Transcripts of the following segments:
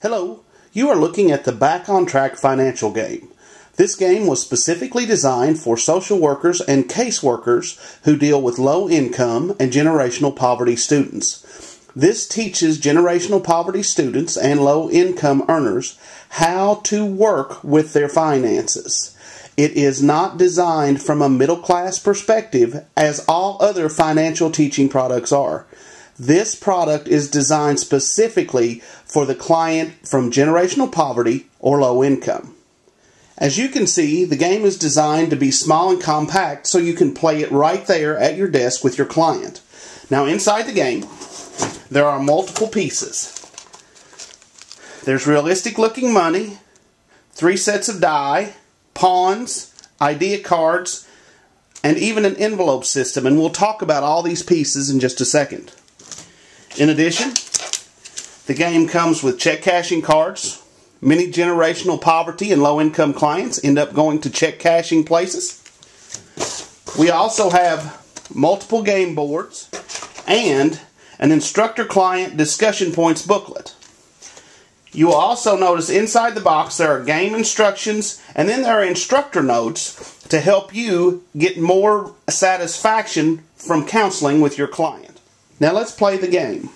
Hello, you are looking at the Back on Track financial game. This game was specifically designed for social workers and caseworkers who deal with low income and generational poverty students. This teaches generational poverty students and low income earners how to work with their finances. It is not designed from a middle class perspective as all other financial teaching products are. This product is designed specifically for the client from generational poverty or low income. As you can see, the game is designed to be small and compact so you can play it right there at your desk with your client. Now inside the game, there are multiple pieces. There's realistic looking money, 3 sets of die, pawns, idea cards, and even an envelope system, and we'll talk about all these pieces in just a second. In addition, the game comes with check cashing cards. Many generational poverty and low-income clients end up going to check cashing places. We also have multiple game boards and an instructor-client discussion points booklet. You will also notice inside the box there are game instructions, and then there are instructor notes to help you get more satisfaction from counseling with your client. Now let's play the game.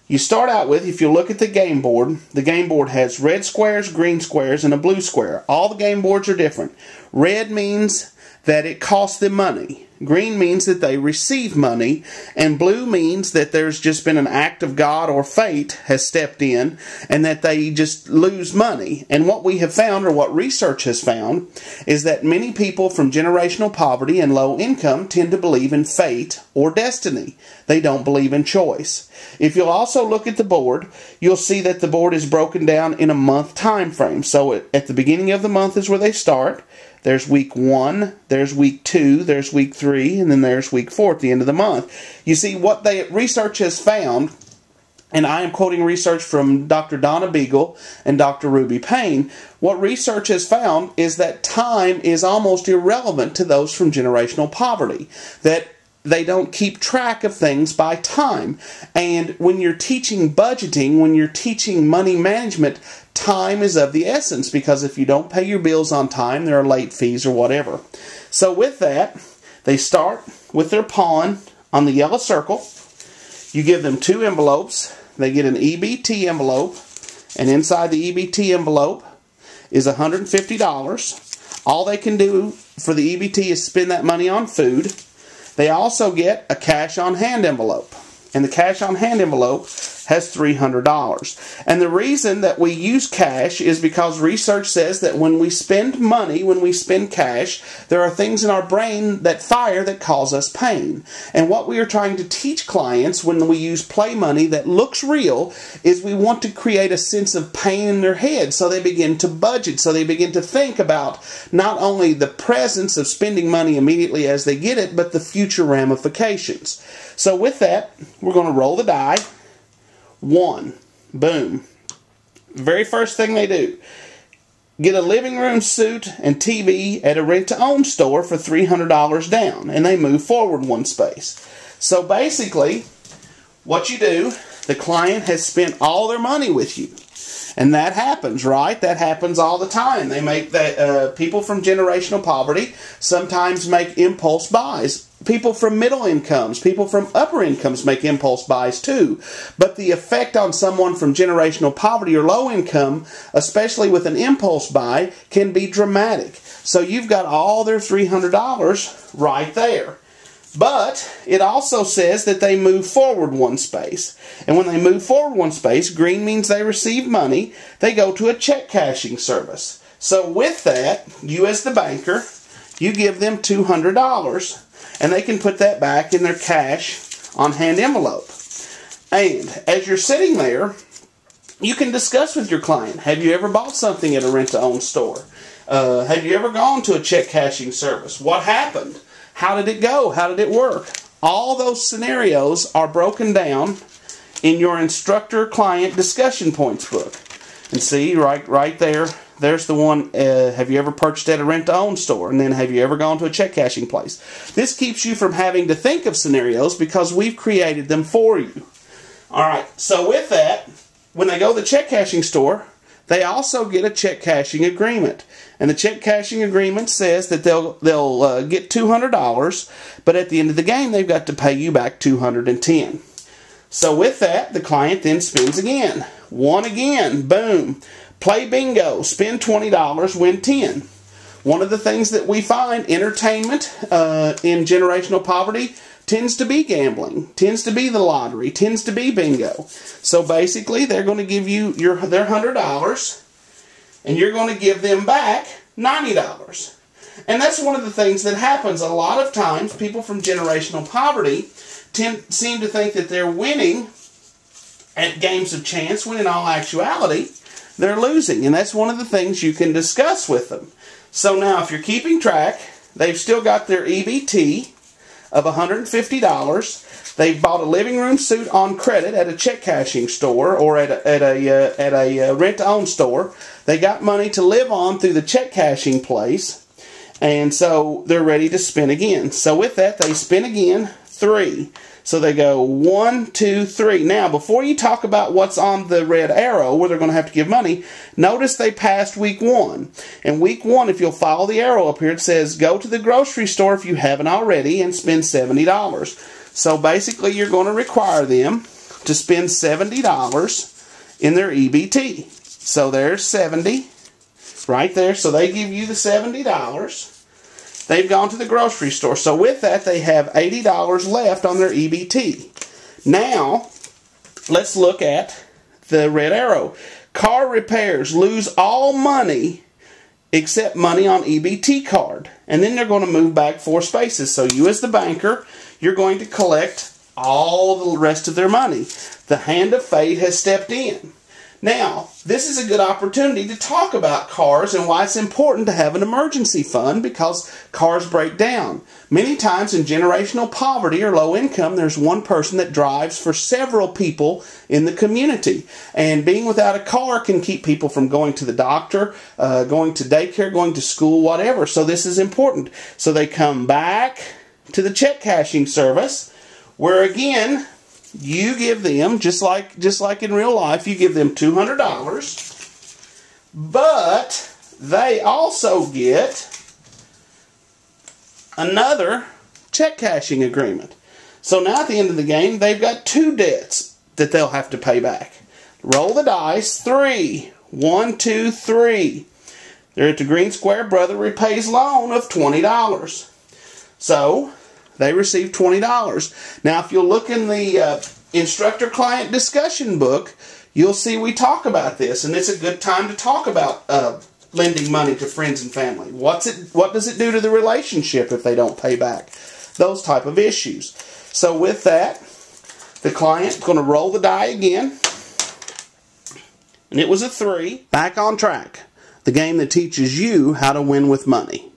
You start out with, if you look at the game board has red squares, green squares, and a blue square. All the game boards are different. Red means that it costs them money. Green means that they receive money, and blue means that there's just been an act of God or fate has stepped in and that they just lose money. And what we have found, or what research has found, is that many people from generational poverty and low income tend to believe in fate or destiny. They don't believe in choice. If you'll also look at the board, you'll see that the board is broken down in a month time frame. So at the beginning of the month is where they start. There's week 1, there's week 2, there's week 3, and then there's week 4 at the end of the month. You see, what research has found, and I am quoting research from Dr. Donna Beagle and Dr. Ruby Payne, what research has found is that time is almost irrelevant to those from generational poverty. That they don't keep track of things by time. And when you're teaching budgeting, when you're teaching money management, time is of the essence, because if you don't pay your bills on time, there are late fees or whatever. So with that, they start with their pawn on the yellow circle. You give them 2 envelopes. They get an EBT envelope, and inside the EBT envelope is $150. All they can do for the EBT is spend that money on food. They also get a cash on hand envelope, and the cash on hand envelope has $300. And the reason that we use cash is because research says that when we spend money, when we spend cash, there are things in our brain that fire that cause us pain. And what we are trying to teach clients when we use play money that looks real is we want to create a sense of pain in their head, so they begin to budget, so they begin to think about not only the presence of spending money immediately as they get it, but the future ramifications. So with that, we're going to roll the die. 1. Boom. Very first thing they do, get a living room suite and TV at a rent-to-own store for $300 down, and they move forward 1 space. So basically, what you do, the client has spent all their money with you. And that happens, right? That happens all the time. They make that. People from generational poverty sometimes make impulse buys. People from middle incomes, people from upper incomes make impulse buys too. But the effect on someone from generational poverty or low income, especially with an impulse buy, can be dramatic. So you've got all their $300 right there. But it also says that they move forward 1 space. And when they move forward 1 space, green means they receive money. They go to a check cashing service. So with that, you as the banker, you give them $200. And they can put that back in their cash on hand envelope. And as you're sitting there, you can discuss with your client. Have you ever bought something at a rent-to-own store? Have you ever gone to a check cashing service? What happened? How did it go? How did it work? All those scenarios are broken down in your instructor-client discussion points book. And see, right there, there's the one, have you ever purchased at a rent-to-own store? And then, have you ever gone to a check cashing place? This keeps you from having to think of scenarios because we've created them for you. Alright, so with that, when they go to the check cashing store, they also get a check cashing agreement. And the check cashing agreement says that they'll get $200, but at the end of the game, they've got to pay you back $210. So with that, the client then spins again. Won again. Boom. Play bingo. Spend $20, win $10. One of the things that we find, entertainment in generational poverty tends to be gambling, tends to be the lottery, tends to be bingo. So basically, they're going to give you their $100, and you're going to give them back $90. And that's one of the things that happens. A lot of times, people from generational poverty seem to think that they're winning at games of chance, when in all actuality, they're losing. And that's one of the things you can discuss with them. So now, if you're keeping track, they've still got their EBT of $150. They've bought a living room suite on credit at a check cashing store or at a rent-to-own store. They got money to live on through the check cashing place, and so they're ready to spin again. So with that, they spin again, 3. So they go 1, 2, 3. Now, before you talk about what's on the red arrow where they're going to have to give money, notice they passed week 1. And week 1, if you'll follow the arrow up here, it says go to the grocery store if you haven't already and spend $70. So basically, you're going to require them to spend $70 in their EBT. So there's 70 right there. So they give you the $70. They've gone to the grocery store. So with that, they have $80 left on their EBT. Now, let's look at the red arrow. Car repairs lose all money except money on EBT card. And then they're going to move back 4 spaces. So you as the banker, you're going to collect all the rest of their money. The hand of fate has stepped in. Now, this is a good opportunity to talk about cars and why it's important to have an emergency fund, because cars break down. Many times in generational poverty or low income, there's one person that drives for several people in the community. And being without a car can keep people from going to the doctor, going to daycare, going to school, whatever. So this is important. So they come back to the check cashing service, where again, you give them, just like in real life, you give them $200, but they also get another check cashing agreement. So now at the end of the game, they've got 2 debts that they'll have to pay back. Roll the dice. 3. 1, 2, 3. They're at the Green Square Brother repays loan of $20. So they receive $20. Now, if you'll look in the instructor-client discussion book, you'll see we talk about this, and it's a good time to talk about lending money to friends and family. What does it do to the relationship if they don't pay back? Those type of issues. So with that, the client's going to roll the die again, and it was a 3. Back on track. The game that teaches you how to win with money.